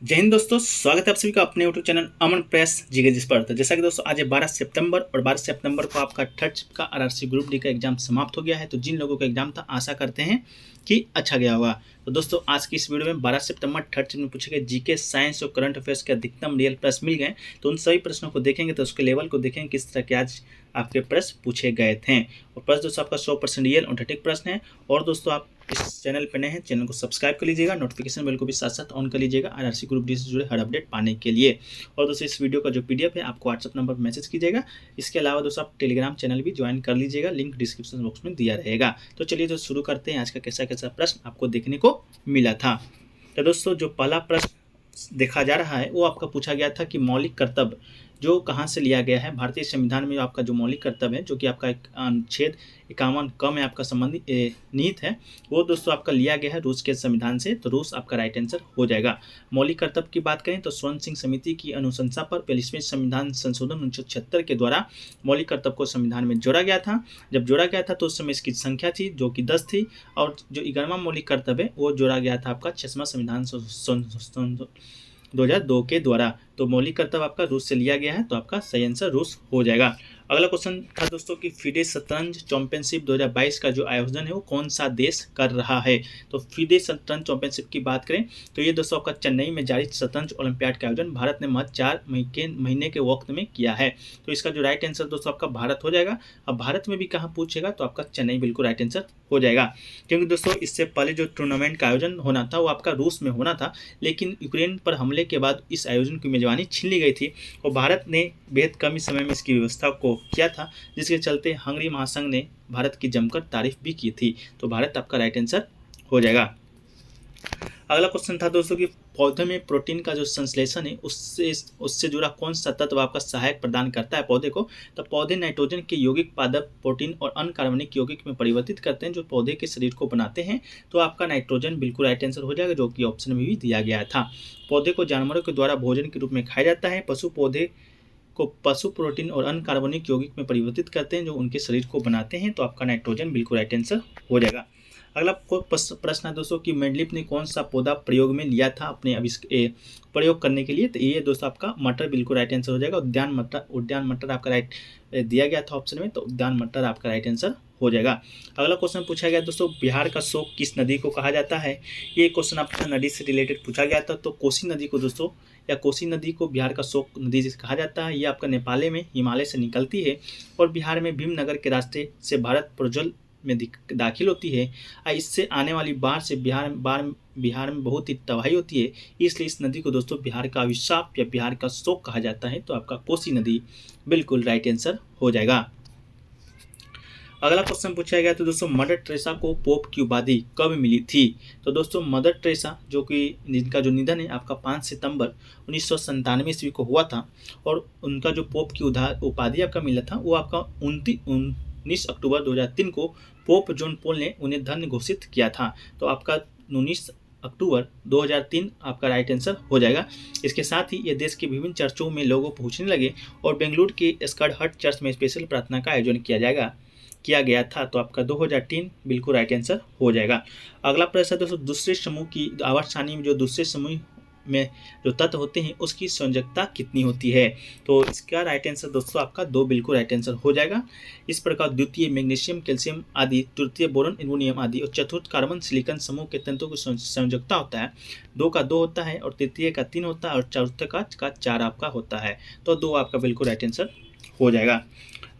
जय हिंद दोस्तों, स्वागत है आप सभी का अपने यूट्यूब चैनल अमन प्रेस जीके जिस पर। तो जैसा कि दोस्तों आज है 12 सितंबर और 12 सितंबर को आपका थर्ड का आरआरसी ग्रुप डी का एग्जाम समाप्त हो गया है। तो जिन लोगों का एग्जाम था आशा करते हैं कि अच्छा गया होगा। तो दोस्तों आज की इस वीडियो में 12 सितंबर थर्ड में पूछे गए जीके, साइंस और करंट अफेयर्स के अधिकतम रियल प्रश्न मिल गए। तो उन सभी प्रश्नों को देखेंगे, तो उसके लेवल को देखेंगे किस तरह के आज आपके प्रश्न पूछे गए थे। और प्रश्न दोस्तों आपका 100% रियल और सटीक प्रश्न है। और दोस्तों आप इस चैनल पर नए हैं, चैनल को सब्सक्राइब कर लीजिएगा, नोटिफिकेशन बेल को भी साथ साथ ऑन कर लीजिएगा आरआरसी ग्रुप डी से जुड़े हर अपडेट पाने के लिए। और दोस्तों इस वीडियो का जो पीडीएफ है आपको व्हाट्सएप नंबर पर मैसेज कीजिएगा। इसके अलावा दोस्तों आप टेलीग्राम चैनल भी ज्वाइन कर लीजिएगा, लिंक डिस्क्रिप्शन बॉक्स में दिया रहेगा। तो चलिए तो शुरू करते हैं आज का कैसा कैसा प्रश्न आपको देखने को मिला था। तो दोस्तों जो पहला प्रश्न देखा जा रहा है वो आपका पूछा गया था कि मौलिक कर्तव्य जो कहाँ से लिया गया है। भारतीय संविधान में आपका जो मौलिक कर्तव्य है, जो कि आपका अनुच्छेद 51 क में आपका संबंधित निहित है, वो दोस्तों आपका लिया गया है रूस के संविधान से। तो रूस आपका राइट आंसर हो जाएगा। मौलिक कर्तव्य की बात करें तो स्वर्ण सिंह समिति की अनुशंसा पर 42वें संविधान संशोधन 1976 के द्वारा मौलिक कर्तव्य को संविधान में जोड़ा गया था। जब जोड़ा गया था तो उस समय इसकी संख्या थी जो कि 10 थी, और जो 11वां मौलिक कर्तव्य है वो जोड़ा गया था आपका 6वां संविधान 2002 के द्वारा। तो मौलिक कर्तव्य आपका रूस से लिया गया है, तो आपका सही आंसर रूस हो जाएगा। अगला क्वेश्चन था दोस्तों कि फीडे शतरंज चैंपियनशिप 2022 का जो आयोजन है वो कौन सा देश कर रहा है। तो फीडे शतरंज चैंपियनशिप की बात करें तो ये दोस्तों आपका चेन्नई में जारी शतरंज ओलंपियाड का आयोजन भारत ने महज 4 महीने के वक्त में किया है। तो इसका जो राइट आंसर दोस्तों आपका भारत हो जाएगा। अब भारत में भी कहाँ पूछेगा तो आपका चेन्नई बिल्कुल राइट आंसर हो जाएगा। क्योंकि दोस्तों इससे पहले जो टूर्नामेंट का आयोजन होना था वो आपका रूस में होना था, लेकिन यूक्रेन पर हमले के बाद इस आयोजन की मेजबानी छीन ली गई थी और भारत ने बेहद कम ही समय में इसकी व्यवस्था को किया था, जिसके चलते हंगरी महासंघ ने भारत की जमकर तारीफ भी की थी। तो भारत आपका राइट आंसर हो जाएगा। अगला क्वेश्चन था दोस्तों कि पौधे में प्रोटीन का जो संश्लेषण है उससे जुड़ा कौन सा तत्व आपका सहायक प्रदान करता है पौधे को। तो पौधे नाइट्रोजन के यौगिक पादप प्रोटीन और अनकार्बनिक यौगिक में परिवर्तित करते हैं जो पौधे के शरीर को बनाते हैं। तो आपका नाइट्रोजन बिल्कुल राइट आंसर हो जाएगा, जो कि ऑप्शन में भी दिया गया था। पौधे को जानवरों के द्वारा भोजन के रूप में खाया जाता है। पशु प्रोटीन और अनकार्बनिक यौगिक में परिवर्तित करते हैं जो उनके शरीर को बनाते हैं। तो आपका नाइट्रोजन बिल्कुल राइट आंसर हो जाएगा। अगला प्रश्न है दोस्तों कि मेंडलीफ ने कौन सा पौधा प्रयोग में लिया था अपने प्रयोग करने के लिए। तो ये दोस्तों आपका मटर बिल्कुल राइट आंसर हो जाएगा। उद्यान मटर आपका राइट दिया गया था ऑप्शन में, तो उद्यान मटर आपका राइट आंसर हो जाएगा। अगला क्वेश्चन पूछा गया दोस्तों बिहार का शोक किस नदी को कहा जाता है। ये क्वेश्चन आपका नदी से रिलेटेड पूछा गया था। तो कोसी नदी को दोस्तों या कोसी नदी को बिहार का शोक नदी से कहा जाता है। ये आपका नेपाल में हिमालय से निकलती है और बिहार में भीमनगर के रास्ते से भारत प्रज्वल में दाखिल होती है। इससे आने वाली बाढ़ से बिहार में बहुत ही तबाही होती है, इसलिए इस नदी को दोस्तों बिहार का अभिशाप या बिहार का शोक कहा जाता है। तो आपका कोसी नदी बिल्कुल राइट आंसर हो जाएगा। अगला क्वेश्चन पूछा गया तो दोस्तों मदर टेरेसा को पोप की उपाधि कब मिली थी। तो दोस्तों मदर टेरेसा जो कि जिनका जो निधन है आपका 5 सितंबर 1997 ईस्वी को हुआ था, और उनका जो पोप की उपाधि आपका मिला था वो आपका 19 अक्टूबर 2003 को पोप जॉन पॉल ने उन्हें धन्य घोषित किया था। तो आपका 19 अक्टूबर 2003 आपका राइट आंसर हो जाएगा। इसके साथ ही ये देश के विभिन्न चर्चों में लोगों पहुंचने लगे और बेंगलुरु के स्कर्ड हट चर्च में स्पेशल प्रार्थना का आयोजन किया गया था। तो आपका 2003 बिल्कुल राइट आंसर हो जाएगा। अगला प्रश्न है दोस्तों दूसरे समूह की आवर्त सारणी में जो दूसरे समूह में जो तत्व होते हैं उसकी संयोजकता कितनी होती है। तो इसका राइट आंसर दोस्तों आपका 2 बिल्कुल राइट आंसर हो जाएगा। इस प्रकार द्वितीय मैग्नीशियम कैल्शियम आदि, तृतीय बोरॉन एल्युमिनियम आदि और चतुर्थ कार्बन सिलिकॉन समूह के तंतुओं की संयोजकता होता है 2 का 2 होता है, और तृतीय का 3 होता है, और चतुर्थ का 4 आपका होता है। तो 2 आपका बिल्कुल राइट आंसर हो जाएगा।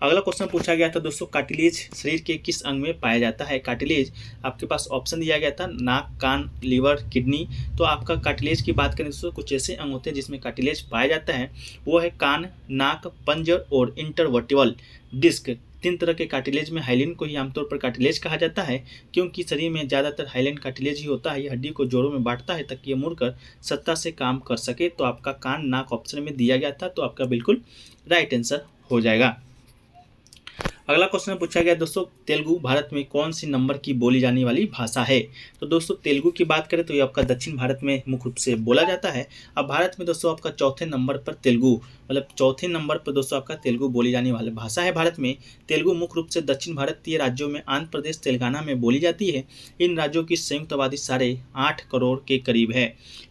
अगला क्वेश्चन पूछा गया था दोस्तों कार्टिलेज शरीर के किस अंग में पाया जाता है। कार्टिलेज आपके पास ऑप्शन दिया गया था नाक, कान, लीवर, किडनी। तो आपका कार्टिलेज की बात करें दोस्तों कुछ ऐसे अंग होते हैं जिसमें कार्टिलेज पाया जाता है, वो है कान, नाक, पंजर और इंटरवर्टिबल डिस्क। 3 तरह के कार्टिलेज में हाइलिन को ही आमतौर पर कार्टिलेज कहा जाता है, क्योंकि शरीर में ज़्यादातर हाइलिन कार्टिलेज ही होता है। ये हड्डी को जोड़ों में बांटता है ताकि ये मुड़कर सत्ता से काम कर सके। तो आपका कान, नाक ऑप्शन में दिया गया था, तो आपका बिल्कुल राइट आंसर हो जाएगा। अगला क्वेश्चन पूछा गया दोस्तों, तेलुगु भारत में कौन सी नंबर की बोली जाने वाली भाषा है। तो दोस्तों तेलुगु की बात करें तो ये आपका दक्षिण भारत में मुख्य रूप से बोला जाता है। अब भारत में दोस्तों आपका चौथे नंबर पर तेलुगु, मतलब चौथे नंबर पर दोस्तों आपका तेलुगु बोली जाने वाली भाषा है भारत में। तेलुगु मुख्य रूप से दक्षिण भारतीय राज्यों में आंध्र प्रदेश, तेलंगाना में बोली जाती है। इन राज्यों की संयुक्त आबादी 8.5 करोड़ के करीब है।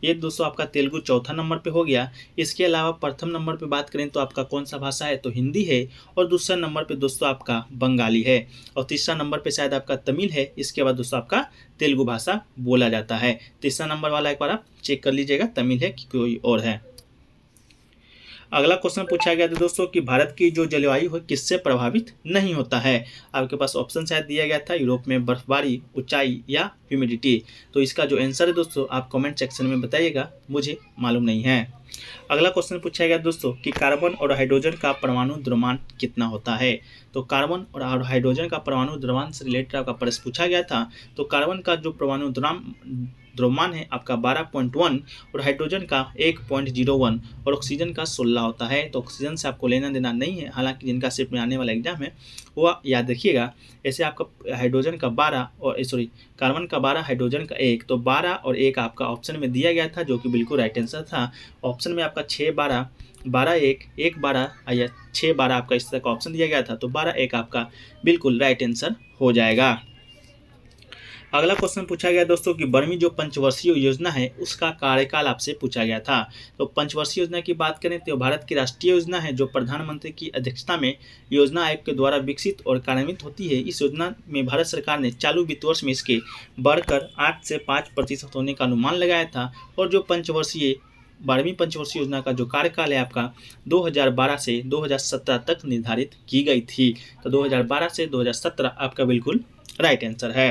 ये दोस्तों आपका तेलुगु चौथा नंबर पे हो गया। इसके अलावा प्रथम नंबर पे बात करें तो आपका कौन सा भाषा है, तो हिंदी है। और दूसरा नंबर पे दोस्तों आपका बंगाली है। और तीसरा नंबर पे शायद आपका तमिल है। इसके बाद दोस्तों आपका तेलुगु भाषा बोला जाता है। तीसरा नंबर वाला एक बार आप चेक कर लीजिएगा, तमिल है कि कोई और है। अगला क्वेश्चन पूछा गया था दोस्तों कि भारत की जो जलवायु है किससे प्रभावित नहीं होता है। आपके पास ऑप्शन शायद दिया गया था, यूरोप में बर्फबारी, ऊंचाई या ह्यूमिडिटी। तो इसका जो आंसर है दोस्तों आप कमेंट सेक्शन में बताइएगा, मुझे मालूम नहीं है। अगला क्वेश्चन पूछा गया दोस्तों कि कार्बन और हाइड्रोजन का परमाणु द्रव्यमान कितना होता है। तो कार्बन और हाइड्रोजन का परमाणु द्रव्यमान से रिलेटेड आपका प्रश्न पूछा गया था। तो कार्बन का जो परमाणु द्रव्यमान है आपका 12.1 और हाइड्रोजन का 1.01 और ऑक्सीजन का 16 होता है। तो ऑक्सीजन से आपको लेना देना नहीं है, हालांकि जिनका शिफ्ट में आने वाला एग्जाम है वो याद रखिएगा। ऐसे आपका हाइड्रोजन का 12 और कार्बन का 12, हाइड्रोजन का 1, तो 12 और 1 आपका ऑप्शन में दिया गया था, जो कि बिल्कुल राइट आंसर था। ऑप्शन में आपका 6 12 12 1 1 12 या 6 12 आपका इस तरह का ऑप्शन दिया गया था। तो 12 1 आपका बिल्कुल राइट आंसर हो जाएगा। अगला क्वेश्चन पूछा गया दोस्तों कि 12वीं जो पंचवर्षीय योजना है उसका कार्यकाल आपसे पूछा गया था। तो पंचवर्षीय योजना की बात करें तो भारत की राष्ट्रीय योजना है जो प्रधानमंत्री की अध्यक्षता में योजना आयोग के द्वारा विकसित और कार्यान्वित होती है। इस योजना में भारत सरकार ने चालू वित्त वर्ष में इसके बढ़कर 8 से 5% होने का अनुमान लगाया था। और जो 12वीं पंचवर्षीय योजना का जो कार्यकाल है आपका 2012 से 2017 तक निर्धारित की गई थी। तो 2012 से 2017 आपका बिल्कुल राइट आंसर है।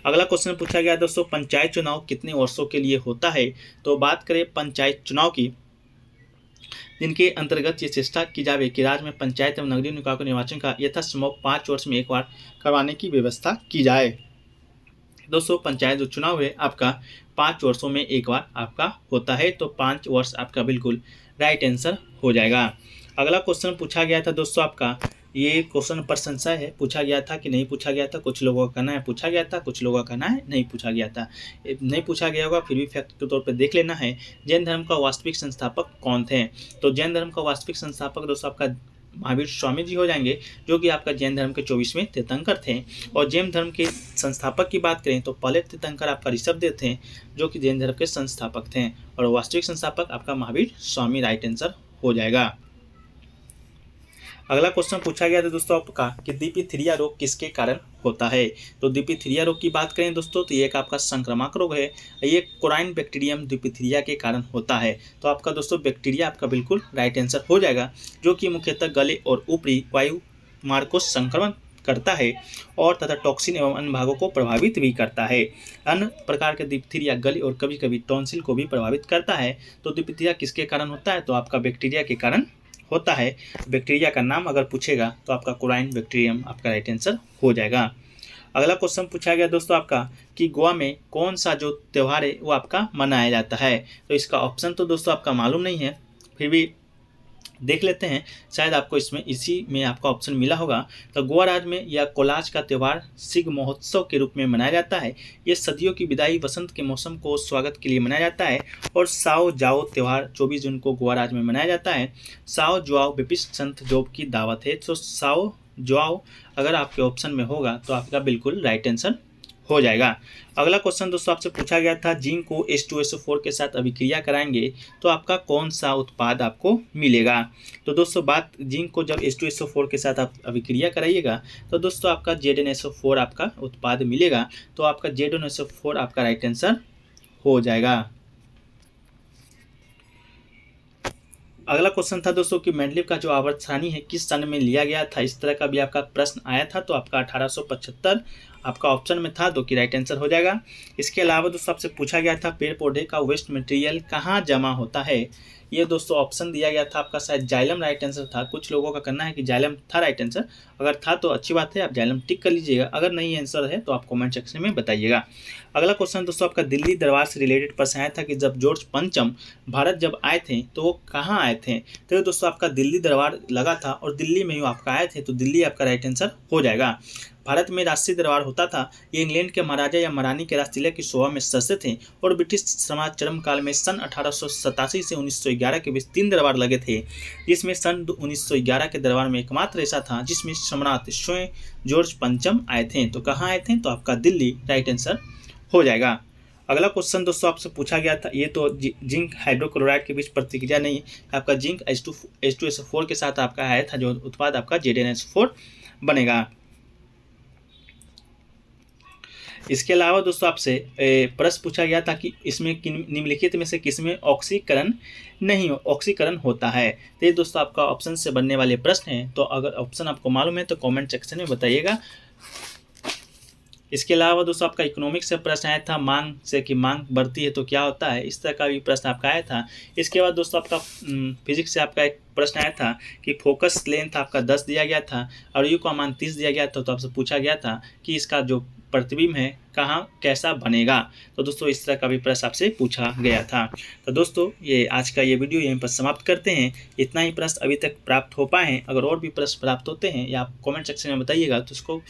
अगला क्वेश्चन पूछा गया दोस्तों, पंचायत चुनाव कितने वर्षों के लिए होता है। तो बात करें पंचायत चुनाव की, जिनके अंतर्गत ये चेष्टा की जाए कि राज्य में पंचायत एवं नगरीय निकायों के निर्वाचन का यथासंभव 5 वर्ष में एक बार करवाने की व्यवस्था की जाए। दोस्तों पंचायत जो चुनाव है आपका 5 वर्षों में एक बार आपका होता है। तो 5 वर्ष आपका बिल्कुल राइट आंसर हो जाएगा। अगला क्वेश्चन पूछा गया था दोस्तों आपका, ये क्वेश्चन पर संशय है, पूछा गया था कि नहीं पूछा गया था। कुछ लोगों का कहना है पूछा गया था, कुछ लोगों का कहना है नहीं पूछा गया था। नहीं पूछा गया होगा फिर भी फैक्ट के तौर पे देख लेना है। जैन धर्म का वास्तविक संस्थापक कौन थे। तो जैन धर्म का वास्तविक संस्थापक दोस्तों आपका महावीर स्वामी जी हो जाएंगे, जो कि आपका जैन धर्म के 24वें तीर्थंकर थे। और जैन धर्म के संस्थापक की बात करें तो पहले तीर्थंकर आपका ऋषभदेव थे, जो कि जैन धर्म के संस्थापक थे। और वास्तविक संस्थापक आपका महावीर स्वामी राइट आंसर हो जाएगा। अगला क्वेश्चन पूछा गया था दोस्तों आपका कि डिप्थीरिया रोग किसके कारण होता है। तो डिप्थीरिया रोग की बात करें दोस्तों तो ये एक आपका संक्रामक रोग है। ये कोराइन बैक्टीरियम डिप्थीरिया के कारण होता है। तो आपका दोस्तों बैक्टीरिया आपका बिल्कुल राइट आंसर हो जाएगा, जो कि मुख्यतः गले और ऊपरी वायु मार्ग को संक्रमण करता है और तथा टॉक्सिन एवं अन्य भागों को प्रभावित भी करता है। अन्य प्रकार के डिप्थीरिया गले और कभी कभी टॉन्सिल को भी प्रभावित करता है। तो डिप्थीरिया किसके कारण होता है, तो आपका बैक्टीरिया के कारण होता है। बैक्टीरिया का नाम अगर पूछेगा तो आपका कोराइन बैक्टीरियम आपका राइट आंसर हो जाएगा। अगला क्वेश्चन पूछा गया दोस्तों आपका कि गोवा में कौन सा जो त्यौहार है वो आपका मनाया जाता है। तो इसका ऑप्शन तो दोस्तों आपका मालूम नहीं है, फिर भी देख लेते हैं, शायद आपको इसमें इसी में आपका ऑप्शन मिला होगा। तो गोवा राज्य में यह कोलाज का त्यौहार सिग महोत्सव के रूप में मनाया जाता है। ये सदियों की विदाई वसंत के मौसम को स्वागत के लिए मनाया जाता है। और साओ जाओ त्यौहार 24 जून को गोवा राज्य में मनाया जाता है। साओ जुआओ विपिस्ट संत जोब की दावत है। तो साओ जुआओ अगर आपके ऑप्शन में होगा तो आपका बिल्कुल राइट आंसर हो जाएगा। अगला क्वेश्चन दोस्तों आपसे पूछा गया था, जिंक को H2SO4 के साथ अभिक्रिया कराएंगे तो आपका कौन सा उत्पाद आपको मिलेगा। तो दोस्तों बात जिंक को जब H2SO4 के साथ आप अभिक्रिया कराइएगा तो दोस्तों आपका ZnSO4 आपका उत्पाद मिलेगा। तो आपका ZnSO4 आपका राइट आंसर हो जाएगा। अगला क्वेश्चन था दोस्तों कि मेंडलीव का जो आवर्त सारणी है किस सन में लिया गया था। इस तरह का भी आपका प्रश्न आया था। तो आपका 1875 आपका ऑप्शन में था, जो कि राइट आंसर हो जाएगा। इसके अलावा दोस्तों आपसे पूछा गया था पेड़ पौधे का वेस्ट मटेरियल कहाँ जमा होता है। ये दोस्तों ऑप्शन दिया गया था आपका, शायद जाइलम राइट आंसर था। कुछ लोगों का कहना है कि जाइलम था राइट आंसर। अगर था तो अच्छी बात है, आप जाइलम टिक कर लीजिएगा। अगर नहीं आंसर है तो आप कमेंट सेक्शन में बताइएगा। अगला क्वेश्चन दोस्तों आपका दिल्ली दरबार से रिलेटेड प्रश्न आया था कि जब जॉर्ज पंचम भारत जब आए थे तो वो कहाँ आए थे। तो दोस्तों आपका दिल्ली दरबार लगा था और दिल्ली में ही आपका आए थे, तो दिल्ली आपका राइट आंसर हो जाएगा। भारत में राष्ट्रीय दरबार होता था। ये इंग्लैंड के महाराजा या महारानी के राजतिलक की शोभा में सदस्य थे और ब्रिटिश समाज चरम काल में सन 1887 से 1911 के बीच 3 दरबार लगे थे, जिसमें सन 1911 के दरबार में एकमात्र ऐसा था जिसमें सम्राट स्वयं जॉर्ज पंचम आए थे। तो कहाँ आए थे, तो आपका दिल्ली राइट आंसर हो जाएगा। अगला क्वेश्चन दोस्तों आपसे पूछा गया था, ये तो जिंक हाइड्रोक्लोराइड के बीच प्रतिक्रिया नहीं, आपका जिंक H2SO4 के साथ आपका आया था, जो उत्पाद आपका ZnSO4 बनेगा। इसके अलावा दोस्तों आपसे प्रश्न पूछा गया था कि इसमें निम्नलिखित में से किसमें ऑक्सीकरण होता है। तो ये दोस्तों आपका ऑप्शन से बनने वाले प्रश्न हैं, तो अगर ऑप्शन आपको मालूम है तो कमेंट सेक्शन में बताइएगा। इसके अलावा दोस्तों आपका इकोनॉमिक्स से प्रश्न आया था, मांग से कि मांग बढ़ती है तो क्या होता है, इस तरह का भी प्रश्न आपका आया था। इसके बाद दोस्तों आपका फिजिक्स से आपका एक प्रश्न आया था कि फोकस लेंथ आपका 10 दिया गया था और यू का मान 30 दिया गया था। तो आपसे पूछा गया था कि इसका जो प्रतिबिंब है कहाँ कैसा बनेगा। तो दोस्तों इस तरह का भी प्रश्न आपसे पूछा गया था। तो दोस्तों ये आज का ये वीडियो यहीं पर समाप्त करते हैं। इतना ही प्रश्न अभी तक प्राप्त हो पाए हैं। अगर और भी प्रश्न प्राप्त होते हैं या आप कमेंट सेक्शन में बताइएगा तो उसको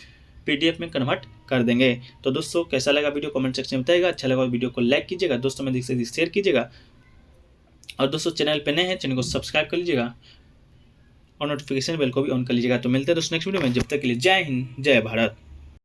PDF में कन्वर्ट कर देंगे। तो दोस्तों कैसा लगा वीडियो कमेंट सेक्शन में बताइएगा। अच्छा लगा वीडियो को लाइक कीजिएगा, दोस्तों में दिख सकते शेयर कीजिएगा, और दोस्तों चैनल पे नए हैं चैनल को सब्सक्राइब कर लीजिएगा और नोटिफिकेशन बेल को भी ऑन कर लीजिएगा। तो मिलते हैं दोस्तों नेक्स्ट वीडियो में, जब तक के लिए जय हिंद जय भारत।